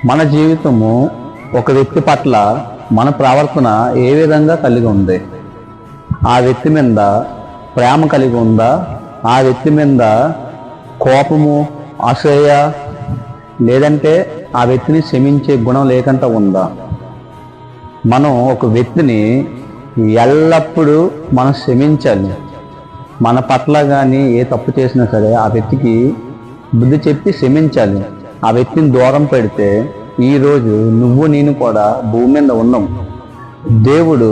మన జీవితము ఒక వ్యక్తి పట్ల మన ప్రవర్తన ఏ విధంగా కలిగి ఉంది? ఆ వ్యక్తి మీద ప్రేమ కలిగి ఉందా? ఆ వ్యక్తి మీద కోపము, అసూయ, లేదంటే ఆ వ్యక్తిని క్షమించే గుణం లేకుండా ఉందా? మనం ఒక వ్యక్తిని ఎల్లప్పుడూ మనం క్షమించాలి. మన పట్ల కానీ ఏ తప్పు చేసినా సరే ఆ వ్యక్తికి బుద్ధి చెప్పి క్షమించాలి. ఆ వ్యక్తిని దూరం పెడితే ఈరోజు నువ్వు నేను కూడా భూమి మీద ఉన్నాం. దేవుడు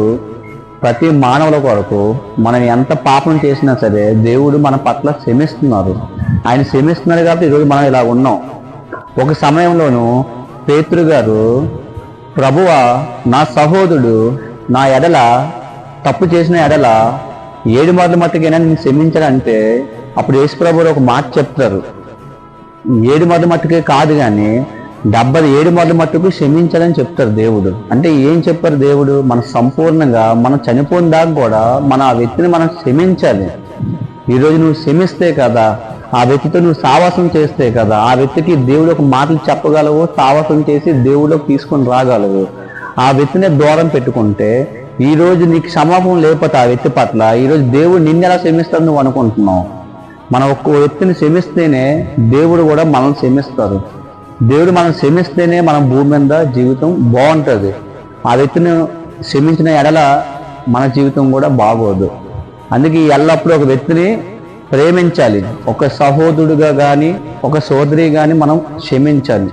ప్రతి మానవుల కొరకు మనం ఎంత పాపం చేసినా సరే దేవుడు మన పట్ల క్షమిస్తున్నారు. ఆయన క్షమిస్తున్నారు కాబట్టి ఈరోజు మనం ఇలా ఉన్నాం. ఒక సమయంలోనూ పేతురు గారు, ప్రభువా, నా సహోదరుడు నా ఎడల తప్పు చేసిన ఎడల 7 మార్లు మట్టుకైనా నేను క్షమించాలంటే అప్పుడు యేసుప్రభువు ఒక మాట చెప్తారు. 7 మార్లు మట్టుకే కాదు కానీ 77 మార్లు మట్టుకు క్షమించాలని చెప్తారు దేవుడు. అంటే ఏం చెప్పారు దేవుడు? మన సంపూర్ణంగా మనం చనిపోయిన దాకా కూడా మన ఆ వ్యక్తిని మనం క్షమించాలి. ఈరోజు నువ్వు క్షమిస్తే కదా, ఆ వ్యక్తితో నువ్వు సావాసం చేస్తే కదా ఆ వ్యక్తికి దేవుడు ఒక మాటలు చెప్పగలవు, సావాసం చేసి దేవుడిలోకి తీసుకొని రాగలవు. ఆ వ్యక్తిని దూరం పెట్టుకుంటే ఈరోజు నీకు క్షమాపణ లేకపోతే ఆ వ్యక్తి పట్ల ఈరోజు దేవుడు నిన్ను ఎలా క్షమిస్తాడు నువ్వు అనుకుంటున్నావు? మనం ఒక్క వ్యక్తిని క్షమిస్తేనే దేవుడు కూడా మనం క్షమిస్తారు. దేవుడు మనం క్షమిస్తేనే మన భూమి మీద జీవితం బాగుంటుంది. ఆ వ్యక్తిని క్షమించిన ఎడల మన జీవితం కూడా బాగోదు. అందుకే ఎల్లప్పుడూ ఒక వ్యక్తిని ప్రేమించాలి. ఒక సహోదరుడుగా కానీ ఒక సోదరి కానీ మనం క్షమించాలి.